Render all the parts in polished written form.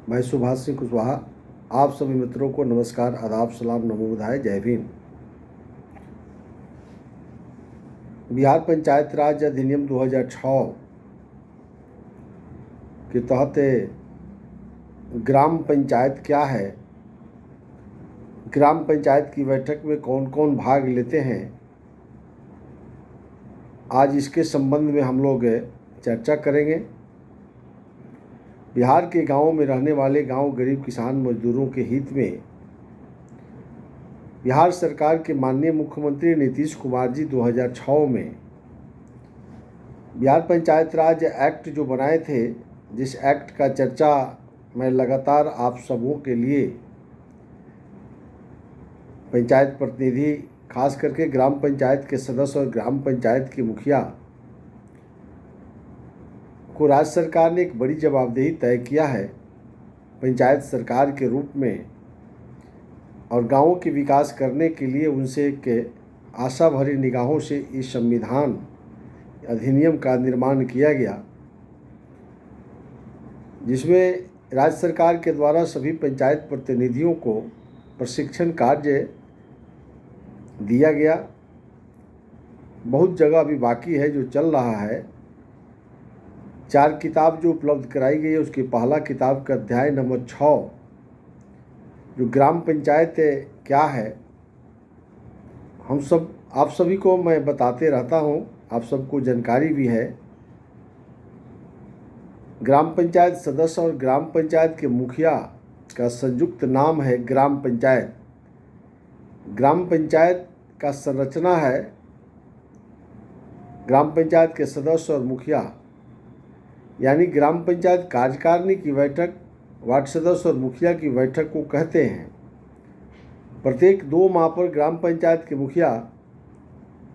मैं सुभाष सिंह कुशवाहा आप सभी मित्रों को नमस्कार, आदाब, सलाम, नमो बुधाय, जय भीम। बिहार पंचायत राज अधिनियम 2006 के तहत ग्राम पंचायत क्या है, ग्राम पंचायत की बैठक में कौन कौन भाग लेते हैं, आज इसके संबंध में हम लोग चर्चा करेंगे। बिहार के गांवों में रहने वाले गांव गरीब किसान मजदूरों के हित में बिहार सरकार के माननीय मुख्यमंत्री नीतीश कुमार जी 2006 में बिहार पंचायत राज एक्ट जो बनाए थे, जिस एक्ट का चर्चा मैं लगातार आप सबों के लिए पंचायत प्रतिनिधि, खास करके ग्राम पंचायत के सदस्य और ग्राम पंचायत के मुखिया को राज्य सरकार ने एक बड़ी जवाबदेही तय किया है पंचायत सरकार के रूप में, और गांवों के विकास करने के लिए उनसे एक आशा भरी निगाहों से इस संविधान अधिनियम का निर्माण किया गया, जिसमें राज्य सरकार के द्वारा सभी पंचायत प्रतिनिधियों को प्रशिक्षण कार्य दिया गया। बहुत जगह अभी बाकी है जो चल रहा है। 4 किताब जो उपलब्ध कराई गई है, उसकी पहला किताब का अध्याय नंबर 6 जो ग्राम पंचायत क्या है, आप सभी को मैं बताते रहता हूँ, आप सबको जानकारी भी है। ग्राम पंचायत सदस्य और ग्राम पंचायत के मुखिया का संयुक्त नाम है ग्राम पंचायत। ग्राम पंचायत का संरचना है ग्राम पंचायत के सदस्य और मुखिया, यानी ग्राम पंचायत कार्यकारिणी की बैठक, वार्ड सदस्य और मुखिया की बैठक को कहते हैं। प्रत्येक 2 माह पर ग्राम पंचायत के मुखिया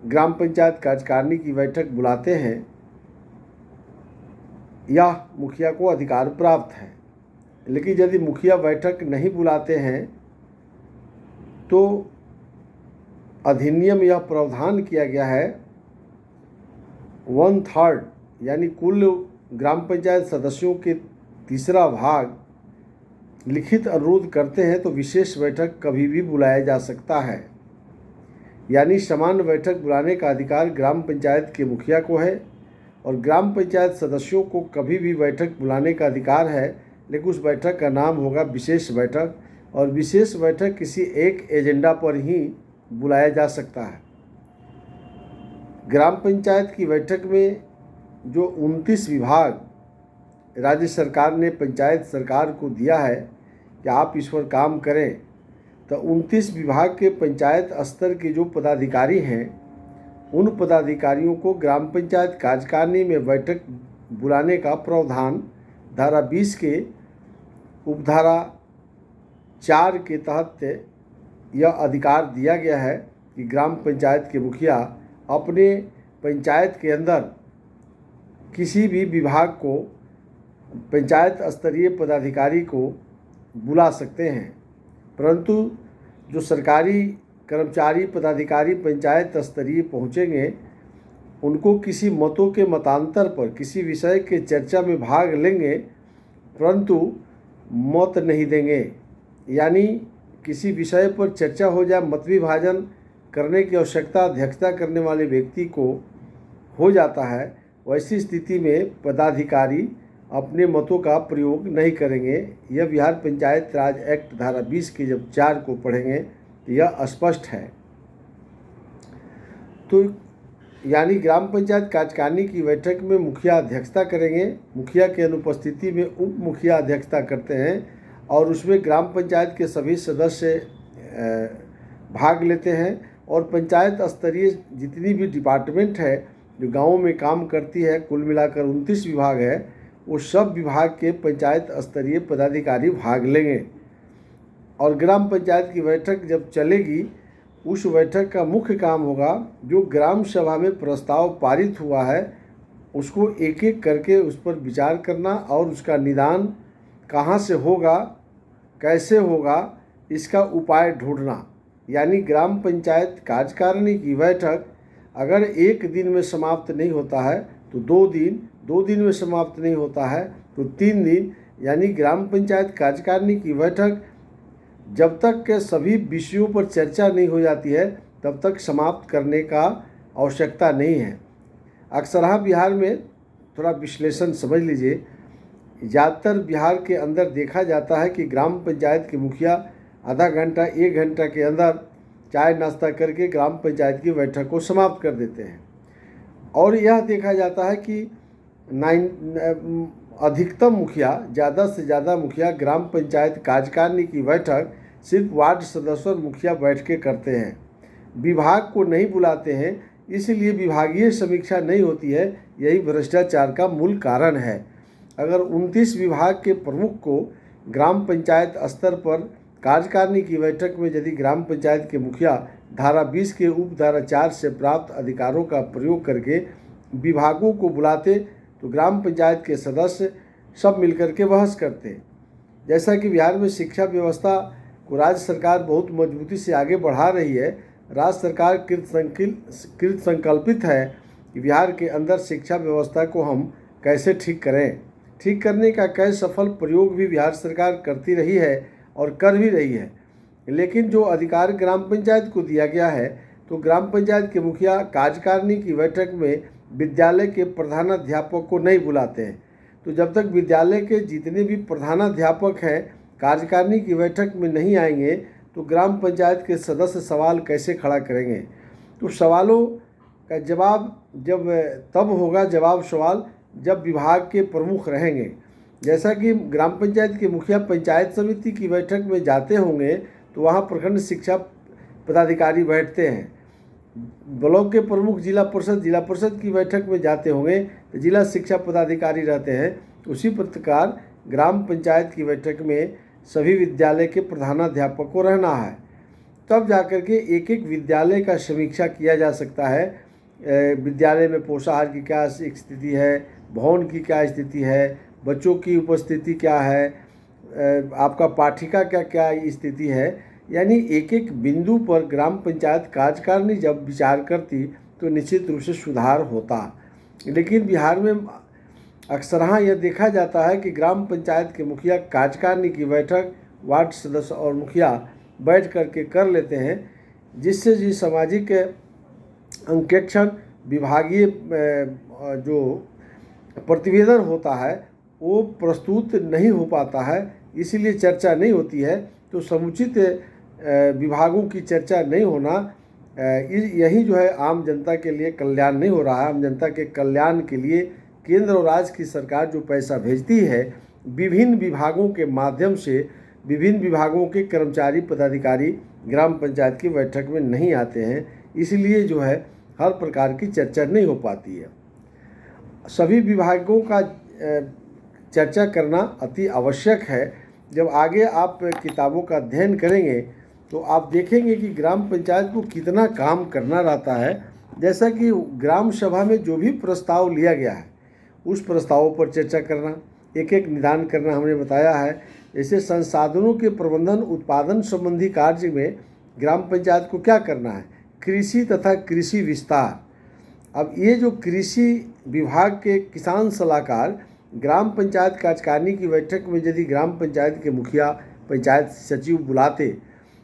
ग्राम पंचायत कार्यकारिणी की बैठक बुलाते हैं। यह मुखिया को अधिकार प्राप्त है, लेकिन यदि मुखिया बैठक नहीं बुलाते हैं तो अधिनियम यह प्रावधान किया गया है 1/3 यानी कुल ग्राम पंचायत सदस्यों के तीसरा भाग लिखित अनुरोध करते हैं तो विशेष बैठक कभी भी बुलाया जा सकता है। यानी समान बैठक बुलाने का अधिकार ग्राम पंचायत के मुखिया को है और ग्राम पंचायत सदस्यों को कभी भी बैठक बुलाने का अधिकार है, लेकिन उस बैठक का नाम होगा विशेष बैठक, और विशेष बैठक किसी एक एजेंडा पर ही बुलाया जा सकता है। ग्राम पंचायत की बैठक में जो 29 विभाग राज्य सरकार ने पंचायत सरकार को दिया है कि आप इस पर काम करें, तो 29 विभाग के पंचायत स्तर के जो पदाधिकारी हैं, उन पदाधिकारियों को ग्राम पंचायत कार्यकारिणी में बैठक बुलाने का प्रावधान धारा 20 के उपधारा 4 के तहत यह अधिकार दिया गया है कि ग्राम पंचायत के मुखिया अपने पंचायत के अंदर किसी भी विभाग को पंचायत स्तरीय पदाधिकारी को बुला सकते हैं, परंतु जो सरकारी कर्मचारी पदाधिकारी पंचायत स्तरीय पहुँचेंगे, उनको किसी मतों के मतांतर पर किसी विषय के चर्चा में भाग लेंगे, परंतु मत नहीं देंगे। यानी किसी विषय पर चर्चा हो जाए, मत विभाजन करने की आवश्यकता अध्यक्षता करने वाले व्यक्ति को हो जाता है, वैसी स्थिति में पदाधिकारी अपने मतों का प्रयोग नहीं करेंगे। यह बिहार पंचायत राज एक्ट धारा 20 के जब 4 को पढ़ेंगे तो यह स्पष्ट है। तो यानी ग्राम पंचायत कार्यकारिणी की बैठक में मुखिया अध्यक्षता करेंगे, मुखिया की अनुपस्थिति में उप मुखिया अध्यक्षता करते हैं, और उसमें ग्राम पंचायत के सभी सदस्य भाग लेते हैं। और पंचायत स्तरीय जितनी भी डिपार्टमेंट है जो गाँवों में काम करती है, कुल मिलाकर 29 विभाग है, वो सब विभाग के पंचायत स्तरीय पदाधिकारी भाग लेंगे। और ग्राम पंचायत की बैठक जब चलेगी, उस बैठक का मुख्य काम होगा जो ग्राम सभा में प्रस्ताव पारित हुआ है उसको एक एक करके उस पर विचार करना और उसका निदान कहाँ से होगा, कैसे होगा, इसका उपाय ढूंढना। यानी ग्राम पंचायत कार्यकारिणी की बैठक अगर एक दिन में समाप्त नहीं होता है तो 2 दिन, 2 दिन में समाप्त नहीं होता है तो 3 दिन, यानी ग्राम पंचायत कार्यकारिणी की बैठक जब तक के सभी विषयों पर चर्चा नहीं हो जाती है तब तक समाप्त करने का आवश्यकता नहीं है। अक्सर बिहार में थोड़ा विश्लेषण समझ लीजिए, ज़्यादातर बिहार के अंदर देखा जाता है कि ग्राम पंचायत के मुखिया आधा घंटा 1 घंटा के अंदर चाय नाश्ता करके ग्राम पंचायत की बैठक को समाप्त कर देते हैं। और यह देखा जाता है कि अधिकतम मुखिया, ज़्यादा से ज़्यादा मुखिया ग्राम पंचायत कार्यकारिणी की बैठक सिर्फ वार्ड सदस्य और मुखिया बैठ के करते हैं, विभाग को नहीं बुलाते हैं। इसलिए विभागीय समीक्षा नहीं होती है। यही भ्रष्टाचार का मूल कारण है। अगर 29 विभाग के प्रमुख को ग्राम पंचायत स्तर पर कार्यकारिणी की बैठक में यदि ग्राम पंचायत के मुखिया धारा 20 के उप धारा 4 से प्राप्त अधिकारों का प्रयोग करके विभागों को बुलाते तो ग्राम पंचायत के सदस्य सब मिलकर के बहस करते। जैसा कि बिहार में शिक्षा व्यवस्था को राज्य सरकार बहुत मजबूती से आगे बढ़ा रही है, राज्य सरकार कृत संकल्पित है कि बिहार के अंदर शिक्षा व्यवस्था को हम कैसे ठीक करें। ठीक करने का कई सफल प्रयोग भी बिहार सरकार करती रही है और कर भी रही है। लेकिन जो अधिकार ग्राम पंचायत को दिया गया है, तो ग्राम पंचायत के मुखिया कार्यकारिणी की बैठक में विद्यालय के प्रधानाध्यापक को नहीं बुलाते हैं। तो जब तक विद्यालय के जितने भी प्रधानाध्यापक हैं कार्यकारिणी की बैठक में नहीं आएंगे तो ग्राम पंचायत के सदस्य सवाल कैसे खड़ा करेंगे। तो सवालों का जवाब तब होगा सवाल जब विभाग के प्रमुख रहेंगे। जैसा कि ग्राम पंचायत के मुखिया पंचायत समिति की बैठक में जाते होंगे तो वहाँ प्रखंड शिक्षा पदाधिकारी बैठते हैं। ब्लॉक के प्रमुख जिला परिषद की बैठक में जाते होंगे तो जिला शिक्षा पदाधिकारी रहते हैं। उसी प्रकार ग्राम पंचायत की बैठक में सभी विद्यालय के प्रधानाध्यापक को रहना है। तब जाकर के एक एक विद्यालय का समीक्षा किया जा सकता है। विद्यालय में पोषाहार की क्या स्थिति है, भवन की क्या स्थिति है, बच्चों की उपस्थिति क्या है, आपका पाठिका क्या क्या स्थिति है। यानी एक एक बिंदु पर ग्राम पंचायत कार्यकारिणी जब विचार करती तो निश्चित रूप से सुधार होता। लेकिन बिहार में अक्सर यह देखा जाता है कि ग्राम पंचायत के मुखिया कार्यकारिणी की बैठक वार्ड सदस्य और मुखिया बैठ करके कर लेते हैं, जिससे जी सामाजिक अंकेक्षण विभागीय जो प्रतिवेदन होता है वो प्रस्तुत नहीं हो पाता है, इसलिए चर्चा नहीं होती है। तो समुचित विभागों की चर्चा नहीं होना, यही जो है आम जनता के लिए कल्याण नहीं हो रहा है। आम जनता के कल्याण के लिए केंद्र और राज्य की सरकार जो पैसा भेजती है विभिन्न विभागों के माध्यम से, विभिन्न विभागों के कर्मचारी पदाधिकारी ग्राम पंचायत की बैठक में नहीं आते हैं, इसलिए जो है हर प्रकार की चर्चा नहीं हो पाती है। सभी विभागों का चर्चा करना अति आवश्यक है। जब आगे आप किताबों का अध्ययन करेंगे तो आप देखेंगे कि ग्राम पंचायत को कितना काम करना रहता है। जैसा कि ग्राम सभा में जो भी प्रस्ताव लिया गया है उस प्रस्तावों पर चर्चा करना, एक एक निदान करना हमने बताया है। जैसे संसाधनों के प्रबंधन उत्पादन संबंधी कार्य में ग्राम पंचायत को क्या करना है, कृषि तथा कृषि विस्तार। अब ये जो कृषि विभाग के किसान सलाहकार ग्राम पंचायत कार्यकारिणी की बैठक में यदि ग्राम पंचायत के मुखिया पंचायत सचिव बुलाते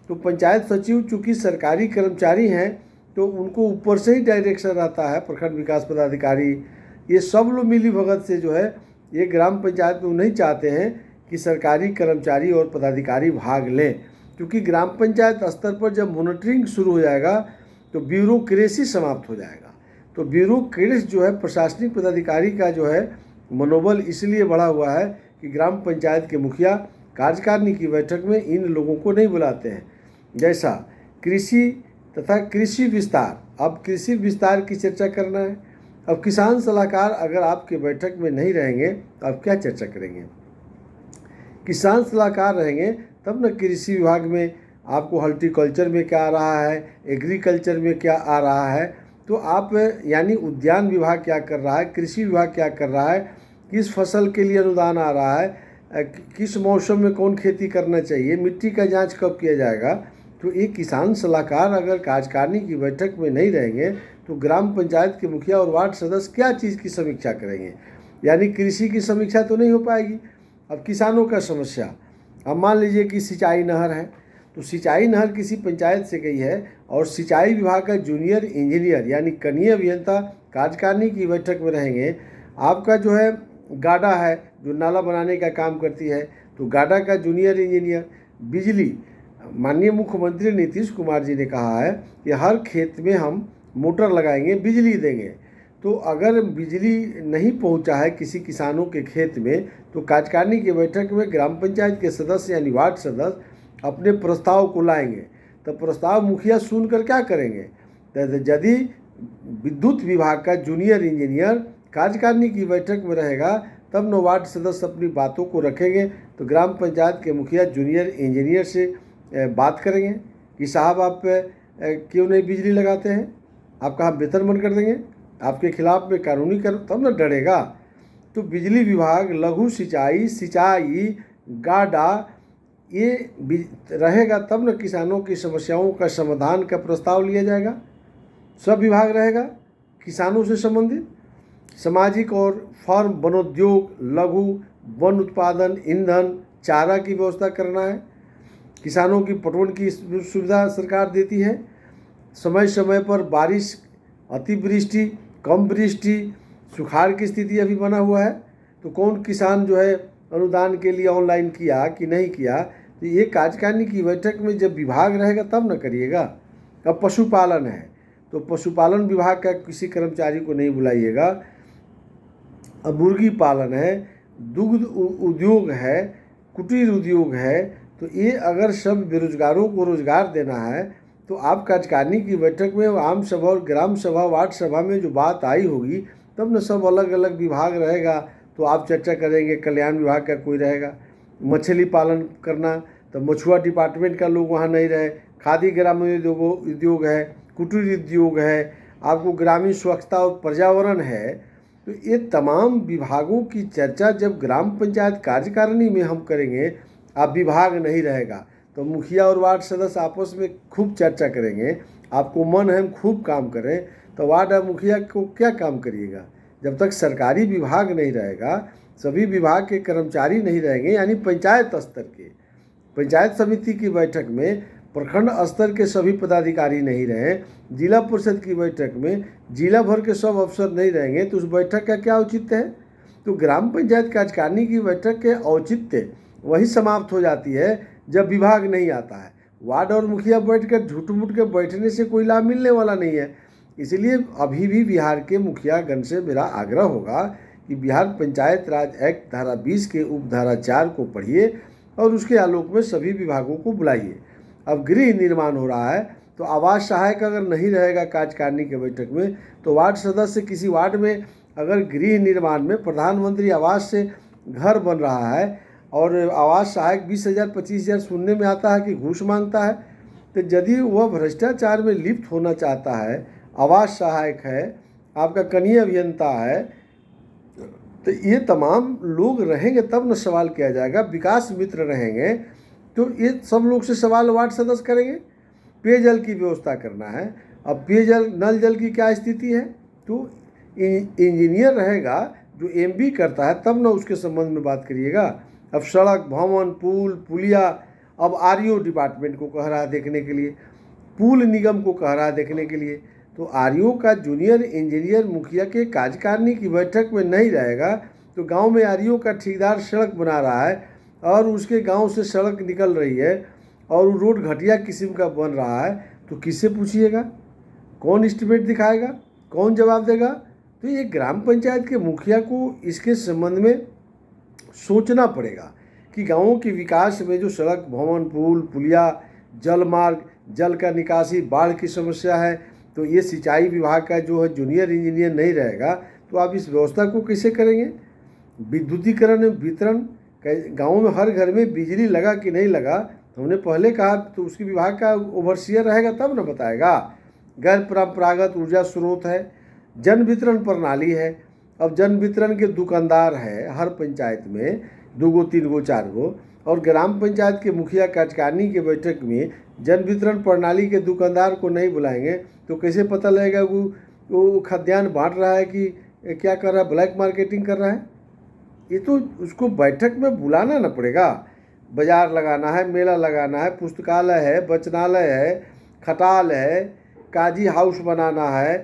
तो पंचायत सचिव चूँकि सरकारी कर्मचारी हैं तो उनको ऊपर से ही डायरेक्शन रहता है, प्रखंड विकास पदाधिकारी ये सब लोग मिली भगत से जो है ये ग्राम पंचायत में नहीं चाहते हैं कि सरकारी कर्मचारी और पदाधिकारी भाग लें, क्योंकि ग्राम पंचायत स्तर पर जब मॉनिटरिंग शुरू हो जाएगा तो ब्यूरोक्रेसी समाप्त हो जाएगा। तो ब्यूरोक्रेसी जो है प्रशासनिक पदाधिकारी का जो है मनोबल इसलिए बढ़ा हुआ है कि ग्राम पंचायत के मुखिया कार्यकारिणी की बैठक में इन लोगों को नहीं बुलाते हैं। जैसा कृषि तथा कृषि विस्तार, अब कृषि विस्तार की चर्चा करना है। अब किसान सलाहकार अगर आपके बैठक में नहीं रहेंगे तो आप क्या चर्चा करेंगे। किसान सलाहकार रहेंगे तब न कृषि विभाग में आपको हॉर्टिकल्चर में क्या आ रहा है, एग्रीकल्चर में क्या आ रहा है, तो आप यानी उद्यान विभाग क्या कर रहा है, कृषि विभाग क्या कर रहा है, किस फसल के लिए अनुदान आ रहा है, किस मौसम में कौन खेती करना चाहिए, मिट्टी का जांच कब किया जाएगा। तो एक किसान सलाहकार अगर कार्यकारिणी की बैठक में नहीं रहेंगे तो ग्राम पंचायत के मुखिया और वार्ड सदस्य क्या चीज़ की समीक्षा करेंगे। यानी कृषि की समीक्षा तो नहीं हो पाएगी, अब किसानों का समस्या, अब मान लीजिए कि सिंचाई नहर है, तो सिंचाई नहर किसी पंचायत से गई है और सिंचाई विभाग का जूनियर इंजीनियर यानी कनीय अभियंता कार्यकारिणी की बैठक में रहेंगे। आपका जो है गाडा है जो नाला बनाने का काम करती है, तो गाडा का जूनियर इंजीनियर। बिजली, माननीय मुख्यमंत्री नीतीश कुमार जी ने कहा है कि हर खेत में हम मोटर लगाएंगे, बिजली देंगे। तो अगर बिजली नहीं पहुंचा है किसी किसानों के खेत में, तो कार्यकारिणी की बैठक में ग्राम पंचायत के सदस्य यानी वार्ड सदस्य अपने प्रस्ताव को लाएंगे। तो प्रस्ताव मुखिया सुनकर क्या करेंगे? तो यदि विद्युत विभाग का जूनियर इंजीनियर कार्यकारिणी की बैठक में रहेगा, तब न वार्ड सदस्य अपनी बातों को रखेंगे, तो ग्राम पंचायत के मुखिया जूनियर इंजीनियर से बात करेंगे कि साहब आप क्यों नहीं बिजली लगाते हैं, आपका हम वेतन बंद कर देंगे, आपके खिलाफ में कानूनी कर, तब न डरेगा। तो बिजली विभाग, लघु सिंचाई, गाडा ये रहेगा, तब न किसानों की समस्याओं का समाधान का प्रस्ताव लिया जाएगा। सब विभाग रहेगा किसानों से संबंधित। सामाजिक और फर्म वनोद्योग, लघु वन उत्पादन, ईंधन, चारा की व्यवस्था करना है। किसानों की पटवन की सुविधा सरकार देती है। समय समय पर बारिश, अतिवृष्टि, कम वृष्टि, सुखाड़ की स्थिति अभी बना हुआ है, तो कौन किसान जो है अनुदान के लिए ऑनलाइन किया कि नहीं किया, तो ये कार्यकारिणी की बैठक में जब विभाग रहेगा तब न करिएगा। अब पशुपालन है, तो पशुपालन विभाग का किसी कर्मचारी को नहीं बुलाइएगा। अब मुर्गी पालन है, दुग्ध उद्योग है, कुटीर उद्योग है, तो ये अगर सब बेरोजगारों को रोजगार देना है, तो आप कार्यकारिणी की बैठक में आम सभा और ग्राम सभा, वार्ड सभा में जो बात आई होगी, तब न सब अलग अलग विभाग रहेगा, तो आप चर्चा करेंगे। कल्याण विभाग का कोई रहेगा, मछली पालन करना, तो मछुआ डिपार्टमेंट का लोग वहाँ नहीं रहे। खादी ग्रामीण उद्योग है, कुटीर उद्योग है, आपको ग्रामीण स्वच्छता और पर्यावरण है। तो ये तमाम विभागों की चर्चा जब ग्राम पंचायत कार्यकारिणी में हम करेंगे, आप विभाग नहीं रहेगा, तो मुखिया और वार्ड सदस्य आपस में खूब चर्चा करेंगे। आपको मन है हम खूब काम करें, तो वार्ड और मुखिया को क्या काम करिएगा? जब तक सरकारी विभाग नहीं रहेगा, सभी विभाग के कर्मचारी नहीं रहेंगे, यानी पंचायत स्तर के, पंचायत समिति की बैठक में प्रखंड स्तर के सभी पदाधिकारी नहीं रहे, जिला परिषद की बैठक में जिला भर के सब अफसर नहीं रहेंगे, तो उस बैठक का क्या औचित्य है? तो ग्राम पंचायत कार्यकारिणी की बैठक के औचित्य वही समाप्त हो जाती है जब विभाग नहीं आता है। वार्ड और मुखिया बैठकर झूठ मूठ के बैठने से कोई लाभ मिलने वाला नहीं है। इसलिए अभी भी बिहार के मुखियागण से मेरा आग्रह होगा कि बिहार पंचायत राज एक्ट धारा 20 के उपधारा 4 को पढ़िए और उसके आलोक में सभी विभागों को बुलाइए। अब गृह निर्माण हो रहा है, तो आवास सहायक अगर नहीं रहेगा कार्यकारिणी के बैठक में, तो वार्ड सदस्य किसी वार्ड में अगर गृह निर्माण में प्रधानमंत्री आवास से घर बन रहा है और आवास सहायक 20,000 25,000 सुनने में आता है कि घूस मांगता है, तो यदि वह भ्रष्टाचार में लिप्त होना चाहता है, आवास सहायक है, आपका कनीय अभियंता है, तो ये तमाम लोग रहेंगे तब न सवाल किया जाएगा। विकास मित्र रहेंगे, तो ये सब लोग से सवाल वार्ड सदस्य करेंगे। पेयजल की व्यवस्था करना है, अब पेयजल नल जल की क्या स्थिति है, तो इंजीनियर रहेगा जो एमबी करता है, तब न उसके संबंध में बात करिएगा। अब सड़क, भवन, पुल, पुलिया, अब आरईओ डिपार्टमेंट को कह रहा है देखने के लिए, पुल निगम को कह रहा है देखने के लिए, तो आरईओ का जूनियर इंजीनियर मुखिया के कार्यकारिणी की बैठक में नहीं रहेगा, तो गांव में आरईओ का ठेकेदार सड़क बना रहा है और उसके गांव से सड़क निकल रही है और वो रोड घटिया किस्म का बन रहा है, तो किससे पूछिएगा? कौन एस्टीमेट दिखाएगा? कौन जवाब देगा? तो ये ग्राम पंचायत के मुखिया को इसके संबंध में सोचना पड़ेगा कि गाँवों के विकास में जो सड़क, भवन, पुल, पुलिया, जल मार्ग, जल का निकासी, बाढ़ की समस्या है, तो ये सिंचाई विभाग का जो है जूनियर इंजीनियर नहीं रहेगा, तो आप इस व्यवस्था को कैसे करेंगे? विद्युतीकरण वितरण, गाँव में हर घर में बिजली लगा कि नहीं लगा, तो हमने पहले कहा, तो उसके विभाग का ओवरसीयर रहेगा तब न बताएगा। गैर परंपरागत ऊर्जा स्रोत है, जन वितरण प्रणाली है। अब जन वितरण के दुकानदार है हर पंचायत में, 2 गो 3 गो 4 गो, और ग्राम पंचायत के मुखिया कार्यकारिणी के बैठक में जन वितरण प्रणाली के दुकानदार को नहीं बुलाएंगे, तो कैसे पता लगेगा वो खाद्यान्न बांट रहा है कि क्या कर रहा है, ब्लैक मार्केटिंग कर रहा है? ये तो उसको बैठक में बुलाना ना पड़ेगा। बाजार लगाना है, मेला लगाना है, पुस्तकालय है, वचनालय है, खटाल है, काजी हाउस बनाना है,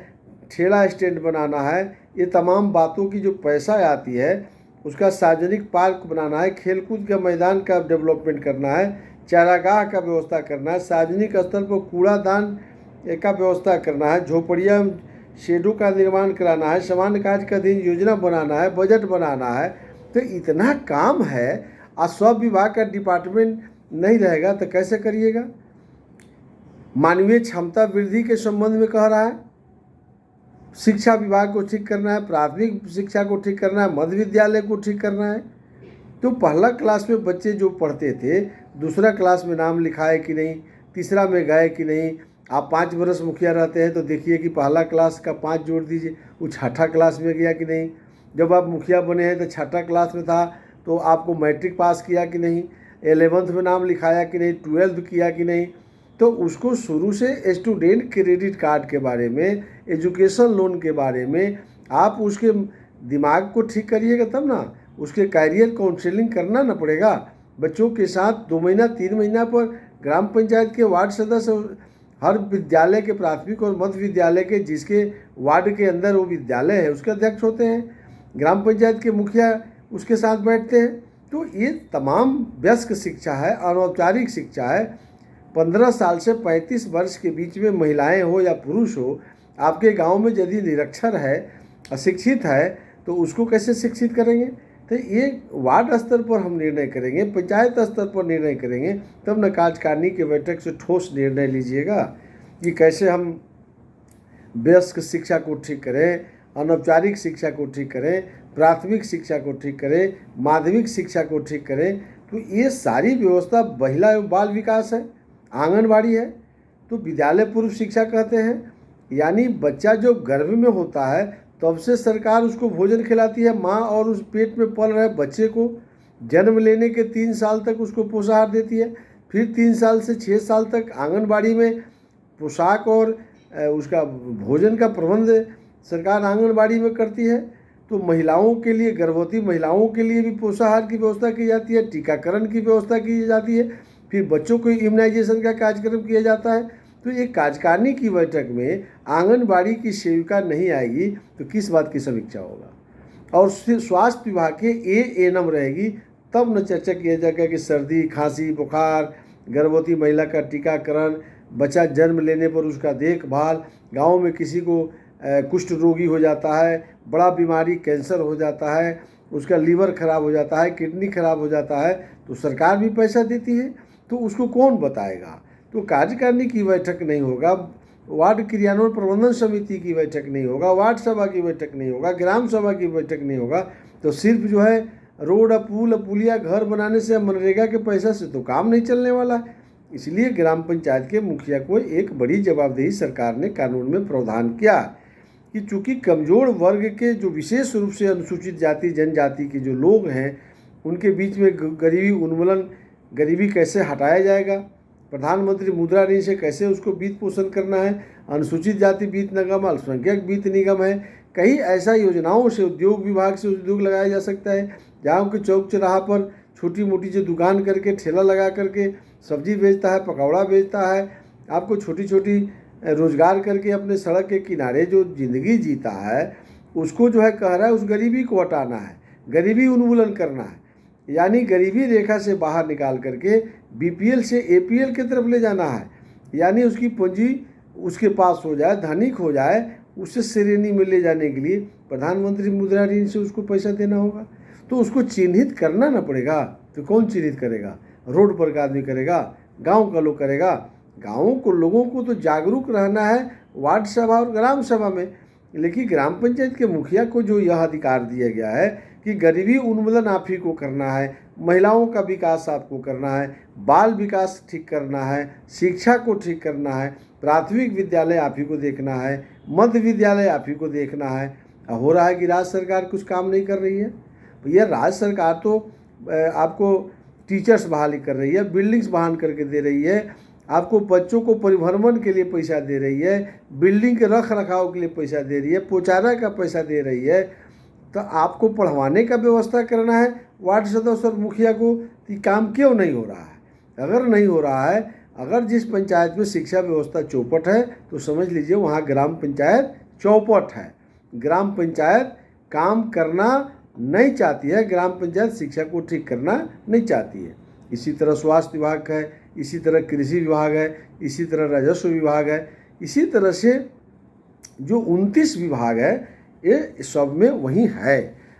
ठेला स्टैंड बनाना है, ये तमाम बातों की जो पैसा आती है उसका सार्वजनिक पार्क बनाना है, खेलकूद के मैदान का डेवलपमेंट करना है, चारागाह का व्यवस्था करना है, सार्वजनिक स्थल पर कूड़ादान का व्यवस्था करना है, झोपड़ियाँ शेडों का निर्माण कराना है, सामान्य कार्य का अधीन योजना बनाना है, बजट बनाना है। तो इतना काम है और सब विभाग का डिपार्टमेंट नहीं रहेगा तो कैसे करिएगा। मानवीय क्षमता वृद्धि के संबंध में कह रहा है, शिक्षा विभाग को ठीक करना है, प्राथमिक शिक्षा को ठीक करना है, मध्य विद्यालय को ठीक करना है। तो पहला क्लास में बच्चे जो पढ़ते थे दूसरा क्लास में नाम लिखा है कि नहीं, तीसरा में गए कि नहीं। आप 5 वर्ष मुखिया रहते हैं तो देखिए कि पहला क्लास का 5 जोड़ दीजिए, वो छठा क्लास में गया कि नहीं। जब आप मुखिया बने हैं तो छठा क्लास में था तो आपको मैट्रिक पास किया कि नहीं, 11th में नाम लिखाया कि नहीं, 12th किया कि नहीं। तो उसको शुरू से स्टूडेंट क्रेडिट कार्ड के बारे में, एजुकेशन लोन के बारे में आप उसके दिमाग को ठीक करिएगा तब ना उसके कैरियर काउंसलिंग करना ना पड़ेगा। बच्चों के साथ 2 महीना 3 महीना पर ग्राम पंचायत के वार्ड सदस्य हर विद्यालय के प्राथमिक और मध्य विद्यालय के जिसके वार्ड के अंदर वो विद्यालय है उसके अध्यक्ष होते हैं, ग्राम पंचायत के मुखिया उसके साथ बैठते हैं। तो ये तमाम वयस्क शिक्षा है, अनौपचारिक शिक्षा है। 15 साल से 35 वर्ष के बीच में महिलाएं हो या पुरुष हो, आपके गांव में यदि निरक्षर है, अशिक्षित है, तो उसको कैसे शिक्षित करेंगे। तो ये वार्ड स्तर पर हम निर्णय करेंगे, पंचायत स्तर पर निर्णय करेंगे, तब न कार्यकारिणी के बैठक से ठोस निर्णय लीजिएगा कि कैसे हम वयस्क शिक्षा को ठीक करें, अनौपचारिक शिक्षा को ठीक करें, प्राथमिक शिक्षा को ठीक करें, माध्यमिक शिक्षा को ठीक करें। तो ये सारी व्यवस्था महिला एवं बाल विकास है, आंगनबाड़ी है, तो विद्यालय पूर्व शिक्षा कहते हैं। यानी बच्चा जो गर्भ में होता है तब से सरकार उसको भोजन खिलाती है, माँ, और उस पेट में पल रहे बच्चे को जन्म लेने के 3 साल तक उसको पोषाहार देती है। फिर 3 साल से 6 साल तक आंगनबाड़ी में पोशाक और उसका भोजन का प्रबंध सरकार आंगनबाड़ी में करती है। तो महिलाओं के लिए, गर्भवती महिलाओं के लिए भी पोषाहार की व्यवस्था की जाती है, टीकाकरण की व्यवस्था की जाती है, फिर बच्चों को इम्यूनाइजेशन का कार्यक्रम किया जाता है। तो एक कार्यकारिणी की बैठक में आंगनबाड़ी की सेविका नहीं आएगी तो किस बात की समीक्षा होगा। और स्वास्थ्य विभाग के एएनएम रहेगी, तब न चर्चा किया जाएगा कि सर्दी, खांसी, बुखार, गर्भवती महिला का टीकाकरण, बच्चा जन्म लेने पर उसका देखभाल, गांव में किसी को कुष्ठ रोगी हो जाता है, बड़ा बीमारी कैंसर हो जाता है, उसका लीवर खराब हो जाता है, किडनी खराब हो जाता है, तो सरकार भी पैसा देती है, तो उसको कौन बताएगा। तो कार्यकारिणी की बैठक नहीं होगा, वार्ड क्रियान्वयन प्रबंधन समिति की बैठक नहीं होगा, वार्ड सभा की बैठक नहीं होगा, ग्राम सभा की बैठक नहीं होगा, तो सिर्फ जो है रोड, पुल, पुलिया, घर बनाने से, मनरेगा के पैसा से तो काम नहीं चलने वाला है। इसलिए ग्राम पंचायत के मुखिया को एक बड़ी जवाबदेही सरकार ने कानून में प्रावधान किया कि चूँकि कमज़ोर वर्ग के जो विशेष रूप से अनुसूचित जाति जनजाति के जो लोग हैं उनके बीच में गरीबी उन्मूलन, गरीबी कैसे हटाया जाएगा, प्रधानमंत्री मुद्रा ऋण से कैसे उसको वित्त पोषण करना है, अनुसूचित जाति वित्त निगम, अल्पसंख्यक वित्त निगम है, कई ऐसा योजनाओं से उद्योग विभाग से उद्योग लगाया जा सकता है। जहाँ के चौक चौराहा पर छोटी मोटी जो दुकान करके, ठेला लगा करके सब्जी बेचता है, पकौड़ा बेचता है, आपको छोटी छोटी रोजगार करके अपने सड़क के किनारे जो ज़िंदगी जीता है उसको जो है कह रहा है उस गरीबी को हटाना है, गरीबी उन्मूलन करना है। यानी गरीबी रेखा से बाहर निकाल करके बीपीएल से एपीएल की तरफ ले जाना है। यानी उसकी पूंजी उसके पास हो जाए, धनिक हो जाए, उससे श्रेणी में ले जाने के लिए प्रधानमंत्री मुद्रा ऋण से उसको पैसा देना होगा। तो उसको चिन्हित करना ना पड़ेगा। तो कौन चिन्हित करेगा? रोड पर का आदमी करेगा, गांव का लोग करेगा। गाँवों को, लोगों को तो जागरूक रहना है वार्ड सभा और ग्राम सभा में। लेकिन ग्राम पंचायत के मुखिया को जो यह अधिकार दिया गया है कि गरीबी उन्मूलन आप ही को करना है, महिलाओं का विकास आपको करना है, बाल विकास ठीक करना है, शिक्षा को ठीक करना है, प्राथमिक विद्यालय आप ही को देखना है, मध्य विद्यालय आप ही को देखना है। हो रहा है कि राज्य सरकार कुछ काम नहीं कर रही है। भैया राज्य सरकार तो आपको टीचर्स बहाली कर रही है, बिल्डिंग्स बहाल करके दे रही है, आपको बच्चों को परिभ्रमण के लिए पैसा दे रही है, बिल्डिंग के रख रखाव के लिए पैसा दे रही है, पोचारा का पैसा दे रही है, तो आपको पढ़वाने का व्यवस्था करना है वार्ड सदस्य और मुखिया को कि काम क्यों नहीं हो रहा है। अगर नहीं हो रहा है, अगर जिस पंचायत में शिक्षा व्यवस्था चौपट है तो समझ लीजिए वहाँ ग्राम पंचायत चौपट है। ग्राम पंचायत काम करना नहीं चाहती है, ग्राम पंचायत शिक्षा को ठीक करना नहीं चाहती है। इसी तरह स्वास्थ्य विभाग है, इसी तरह कृषि विभाग है, इसी तरह राजस्व विभाग है, इसी तरह से जो 29 विभाग है ये सब में वही है।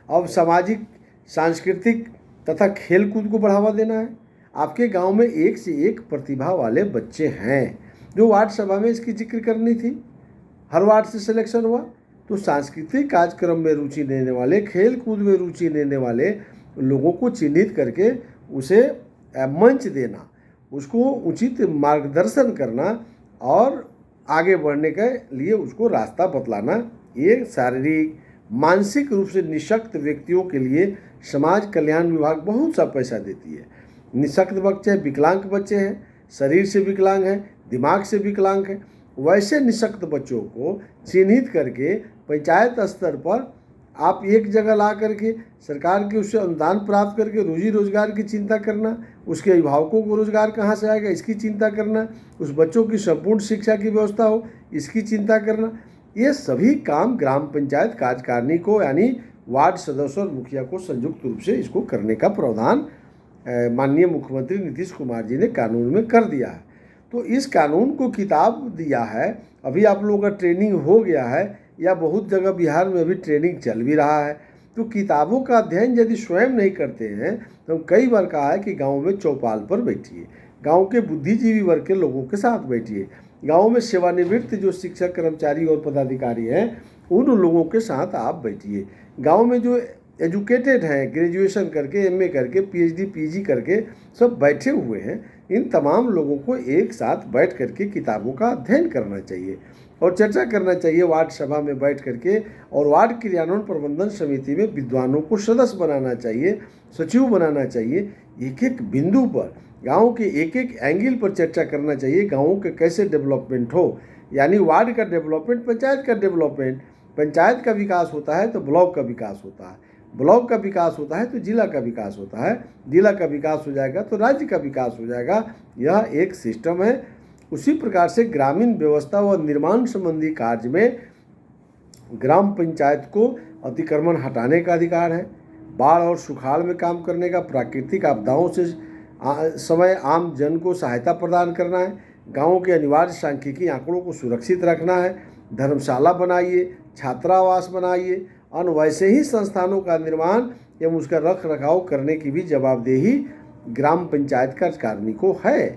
अब सामाजिक, सांस्कृतिक तथा खेल कूद को बढ़ावा देना है। आपके गांव में एक से एक प्रतिभा वाले बच्चे हैं, जो वार्ड सभा में इसकी जिक्र करनी थी। हर वार्ड से सिलेक्शन हुआ तो सांस्कृतिक कार्यक्रम में रुचि लेने वाले, खेल कूद में रुचि लेने वाले लोगों को चिन्हित करके उसे मंच देना, उसको उचित मार्गदर्शन करना और आगे बढ़ने के लिए उसको रास्ता बतलाना। ये शारीरिक मानसिक रूप से निःशक्त व्यक्तियों के लिए समाज कल्याण विभाग बहुत सा पैसा देती है। निःशक्त बच्चे, विकलांग बच्चे हैं, शरीर से विकलांग हैं, दिमाग से विकलांग हैं, वैसे निःशक्त बच्चों को चिन्हित करके पंचायत स्तर पर आप एक जगह ला करके सरकार के उससे अनुदान प्राप्त करके रोजी रोजगार की चिंता करना, उसके अभिभावकों को रोजगार कहाँ से आएगा इसकी चिंता करना, उस बच्चों की संपूर्ण शिक्षा की व्यवस्था हो इसकी चिंता करना, ये सभी काम ग्राम पंचायत कार्यकारिणी को यानी वार्ड सदस्य और मुखिया को संयुक्त रूप से इसको करने का प्रावधान माननीय मुख्यमंत्री नीतीश कुमार जी ने कानून में कर दिया है। तो इस कानून को किताब दिया है, अभी आप लोगों का ट्रेनिंग हो गया है या बहुत जगह बिहार में अभी ट्रेनिंग चल भी रहा है। तो किताबों का अध्ययन यदि स्वयं नहीं करते हैं तो कई बार कहा है कि गांव में चौपाल पर बैठिए, गांव के बुद्धिजीवी वर्ग के लोगों के साथ बैठिए, गांव में सेवानिवृत्त जो शिक्षक कर्मचारी और पदाधिकारी हैं उन लोगों के साथ आप बैठिए, गांव में जो एजुकेटेड हैं, ग्रेजुएशन करके, एमए करके, पीएचडी पीजी करके सब बैठे हुए हैं, इन तमाम लोगों को एक साथ बैठ करके किताबों का अध्ययन करना चाहिए और चर्चा करना चाहिए वार्ड सभा में बैठ करके। और वार्ड क्रियान्वयन प्रबंधन समिति में विद्वानों को सदस्य बनाना चाहिए, सचिव बनाना चाहिए। एक एक बिंदु पर, गाँव के एक एक एंगल पर चर्चा करना चाहिए, गाँवों के कैसे डेवलपमेंट हो, यानी वार्ड का डेवलपमेंट, पंचायत का डेवलपमेंट। पंचायत का विकास होता है तो ब्लॉक का विकास होता है, ब्लॉक का विकास होता है तो जिला का विकास होता है, जिला का विकास हो जाएगा तो राज्य का विकास हो जाएगा। यह एक सिस्टम है। उसी प्रकार से ग्रामीण व्यवस्था व निर्माण संबंधी कार्य में ग्राम पंचायत को अतिक्रमण हटाने का अधिकार है, बाढ़ और सुखाड़ में काम करने का, प्राकृतिक आपदाओं से समय आम जन को सहायता प्रदान करना है, गाँवों के अनिवार्य सांख्यिकी आंकड़ों को सुरक्षित रखना है, धर्मशाला बनाइए, छात्रावास बनाइए, अन्य वैसे ही संस्थानों का निर्माण एवं उसका रख रखाव करने की भी जवाबदेही ग्राम पंचायत कार्यकारिणी को है।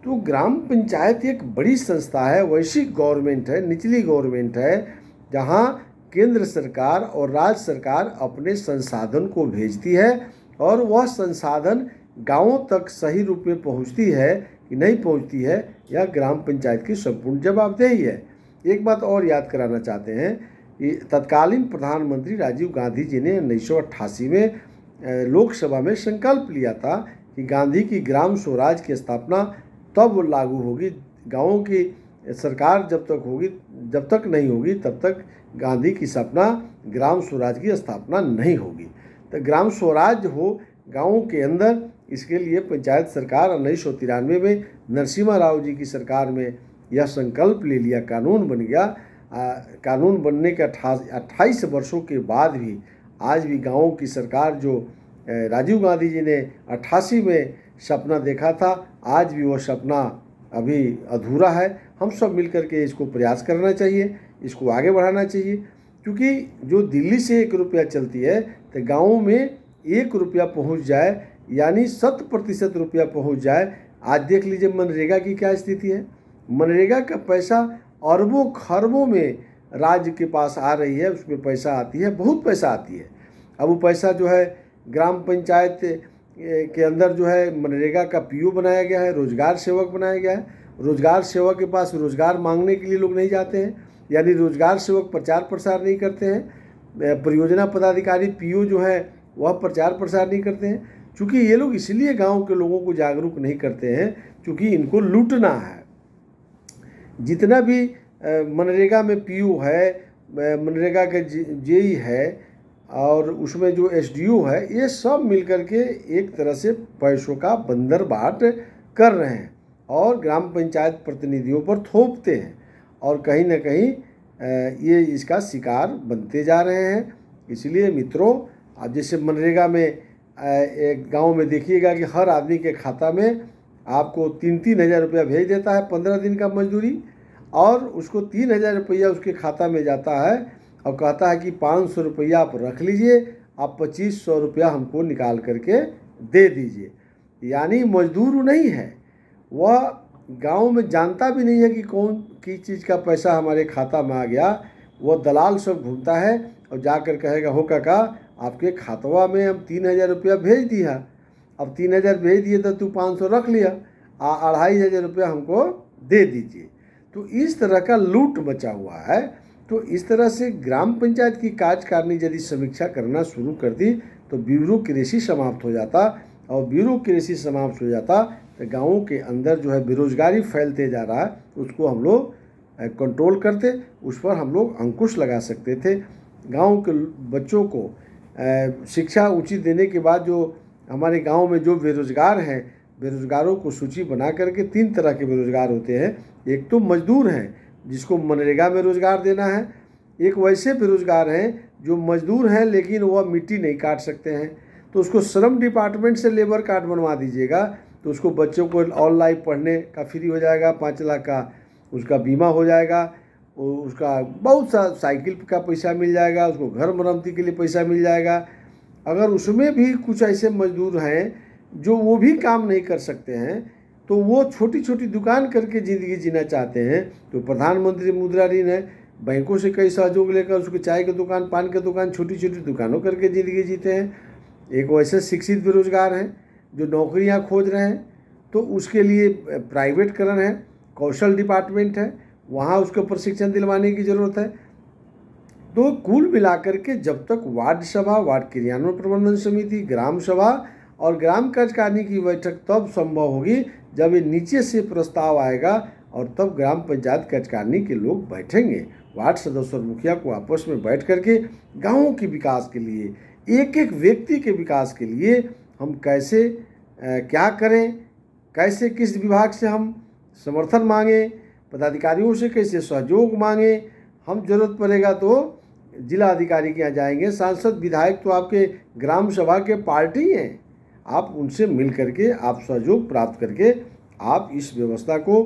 तो ग्राम पंचायत एक बड़ी संस्था है, वैश्विक गवर्नमेंट है, निचली गवर्नमेंट है, जहाँ केंद्र सरकार और राज्य सरकार अपने संसाधन को भेजती है और वह संसाधन गांवों तक सही रूप में पहुंचती है कि नहीं पहुंचती है, यह ग्राम पंचायत की संपूर्ण जवाबदेही है। एक बात और याद कराना चाहते हैं कि तत्कालीन प्रधानमंत्री राजीव गांधी जी ने 1988 में लोकसभा में संकल्प लिया था कि गांधी की ग्राम स्वराज की स्थापना तब लागू होगी, गाँवों की सरकार जब तक नहीं होगी तब तक गांधी की सपना ग्राम स्वराज की स्थापना नहीं होगी। तो ग्राम स्वराज हो गाँवों के अंदर, इसके लिए पंचायत सरकार 1993 में नरसिम्हा राव जी की सरकार में यह संकल्प ले लिया, कानून बन गया। कानून बनने के 28 वर्षों के बाद भी आज भी गाँवों की सरकार जो राजीव गांधी जी ने 88 में सपना देखा था, आज भी वो सपना अभी अधूरा है। हम सब मिलकर के इसको प्रयास करना चाहिए, इसको आगे बढ़ाना चाहिए, क्योंकि जो दिल्ली से 1 रुपया चलती है तो गाँवों में 1 रुपया पहुँच जाए, यानी 100% रुपया पहुँच जाए। आज देख लीजिए मनरेगा की क्या स्थिति है। मनरेगा का पैसा अरबों खरबों में राज्य के पास आ रही है, उसमें पैसा आती है, बहुत पैसा आती है। अब वो पैसा जो है ग्राम पंचायत के अंदर जो है मनरेगा का पीओ बनाया गया है, रोजगार सेवक बनाया गया है। रोजगार सेवक के पास रोजगार मांगने के लिए लोग नहीं जाते हैं, यानी रोजगार सेवक प्रचार प्रसार नहीं करते हैं। परियोजना पदाधिकारी पीओ जो है वह प्रचार प्रसार नहीं करते हैं, क्योंकि ये लोग इसलिए गांव के लोगों को जागरूक नहीं करते हैं क्योंकि इनको लूटना है। जितना भी मनरेगा में पीओ है, मनरेगा का जेई है, और उसमें जो एसडीओ है, ये सब मिलकर के एक तरह से पैसों का बंदर बाट कर रहे हैं और ग्राम पंचायत प्रतिनिधियों पर थोपते हैं और कहीं ना कहीं ये इसका शिकार बनते जा रहे हैं। इसलिए मित्रों, अब जैसे मनरेगा में एक गांव में देखिएगा कि हर आदमी के खाता में आपको 3-3 हज़ार रुपया भेज देता है 15 दिन का मजदूरी, और उसको 3 हज़ार रुपया उसके खाता में जाता है और कहता है कि 500 रुपया आप रख लीजिए, आप 2500 रुपया हमको निकाल करके दे दीजिए। यानी मजदूर नहीं है, वह गांव में जानता भी नहीं है कि कौन की चीज़ का पैसा हमारे खाता में आ गया। वह दलाल सब घूमता है और जाकर कहेगा, हो काका आपके खातवा में हम 3,000 रुपया भेज दिया, अब 3,000 भेज दिए तो तू 500 रख लिया, 2,500 रुपया हमको दे दीजिए। तो इस तरह का लूट मचा हुआ है। तो इस तरह से ग्राम पंचायत की कार्यकारिणी यदि समीक्षा करना शुरू कर दी तो ब्यूरोक्रेसी समाप्त हो जाता, और ब्यूरोक्रेसी समाप्त हो जाता तो गाँवों के अंदर जो है बेरोजगारी फैलते जा रहा है, उसको हम लोग कंट्रोल करते, उस पर हम लोग अंकुश लगा सकते थे। गांव के बच्चों को शिक्षा उचित देने के बाद जो हमारे गांव में जो बेरोजगार हैं, बेरोजगारों को सूची बना करके 3 तरह के बेरोजगार होते हैं। एक तो मजदूर हैं जिसको मनरेगा में रोजगार देना है, एक वैसे बेरोजगार हैं जो मजदूर हैं लेकिन वह मिट्टी नहीं काट सकते हैं, तो उसको श्रम डिपार्टमेंट से लेबर कार्ड बनवा दीजिएगा, तो उसको बच्चों को ऑनलाइन पढ़ने का फ्री हो जाएगा, 5 लाख का उसका बीमा हो जाएगा, उसका बहुत सा साइकिल का पैसा मिल जाएगा, उसको घर मरम्मती के लिए पैसा मिल जाएगा। अगर उसमें भी कुछ ऐसे मजदूर हैं जो वो भी काम नहीं कर सकते हैं, तो वो छोटी छोटी दुकान करके ज़िंदगी जीना चाहते हैं, तो प्रधानमंत्री मुद्रा ऋण है, बैंकों से कई सहयोग लेकर उसको चाय की दुकान, पान की दुकान, छोटी छोटी दुकानों करके ज़िंदगी जीते हैं। एक वैसे शिक्षित बेरोजगार हैं जो नौकरियां खोज रहे हैं, तो उसके लिए प्राइवेटकरण है, कौशल डिपार्टमेंट है, वहाँ उसको प्रशिक्षण दिलवाने की ज़रूरत है। तो कुल मिलाकर के जब तक वार्ड सभा, वार्ड क्रियान्वयन प्रबंधन समिति, ग्राम सभा और ग्राम कार्यकारिणी की बैठक तब संभव होगी जब ये नीचे से प्रस्ताव आएगा, और तब ग्राम पंचायत कार्यकारिणी के लोग बैठेंगे, वार्ड सदस्य और मुखिया को आपस में बैठ करके गाँवों के विकास के लिए, एक एक व्यक्ति के विकास के लिए हम कैसे क्या करें, कैसे किस विभाग से हम समर्थन मांगें, पदाधिकारियों से कैसे सहयोग मांगें, हम जरूरत पड़ेगा तो जिला अधिकारी के यहाँ जाएंगे, सांसद विधायक तो आपके ग्राम सभा के पार्टी हैं, आप उनसे मिल करके आप सहयोग प्राप्त करके आप इस व्यवस्था को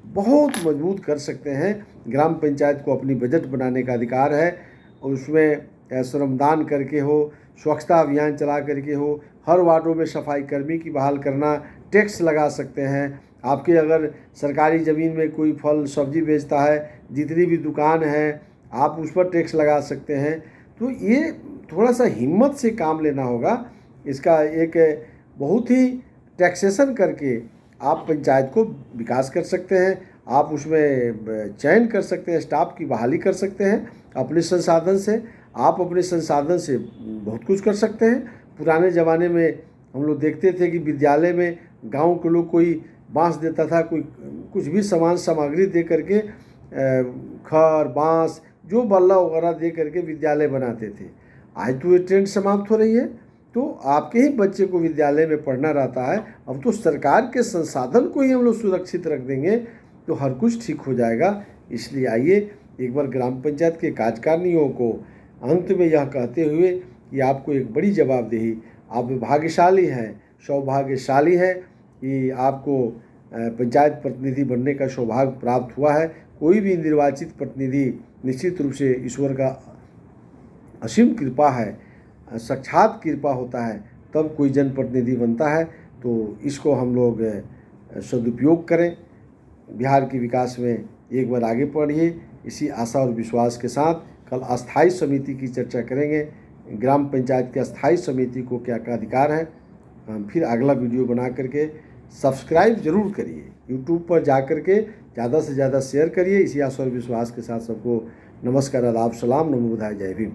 बहुत मजबूत कर सकते हैं। ग्राम पंचायत को अपनी बजट बनाने का अधिकार है, और उसमें श्रमदान करके हो, स्वच्छता अभियान चला करके हो, हर वार्डों में सफाई कर्मी की बहाल करना, टैक्स लगा सकते हैं। आपके अगर सरकारी ज़मीन में कोई फल सब्जी बेचता है, जितनी भी दुकान है आप उस पर टैक्स लगा सकते हैं। तो ये थोड़ा सा हिम्मत से काम लेना होगा, इसका एक बहुत ही टैक्सेशन करके आप पंचायत को विकास कर सकते हैं, आप उसमें चयन कर सकते हैं, स्टाफ की बहाली कर सकते हैं अपने संसाधन से, आप अपने संसाधन से बहुत कुछ कर सकते हैं। पुराने ज़माने में हम लोग देखते थे कि विद्यालय में गांव के लोग कोई बांस देता था, कोई कुछ भी सामान सामग्री दे करके, खर बांस जो बल्ला वगैरह दे करके विद्यालय बनाते थे। आज तो ये ट्रेंड समाप्त हो रही है, तो आपके ही बच्चे को विद्यालय में पढ़ना रहता है। अब तो सरकार के संसाधन को ही हम लोग सुरक्षित रख देंगे तो हर कुछ ठीक हो जाएगा। इसलिए आइए एक बार ग्राम पंचायत के कार्यकारिणियों को अंत में यह कहते हुए कि आपको एक बड़ी जवाबदेही, आप भाग्यशाली हैं, सौभाग्यशाली हैं कि आपको पंचायत प्रतिनिधि बनने का सौभाग्य प्राप्त हुआ है। कोई भी निर्वाचित प्रतिनिधि निश्चित रूप से ईश्वर का असीम कृपा है, साक्षात कृपा होता है, तब कोई जनप्रतिनिधि बनता है। तो इसको हम लोग सदुपयोग करें, बिहार के विकास में एक बार आगे बढ़िए। इसी आशा और विश्वास के साथ कल अस्थाई समिति की चर्चा करेंगे, ग्राम पंचायत की अस्थाई समिति को क्या क्या अधिकार है। हम फिर अगला वीडियो बना करके सब्सक्राइब जरूर करिए, यूट्यूब पर जा कर के ज़्यादा से ज़्यादा शेयर करिए। इसी आशा और विश्वास के साथ सबको नमस्कार, आदाब, सलाम, नमो बुद्धाय, जय भीम।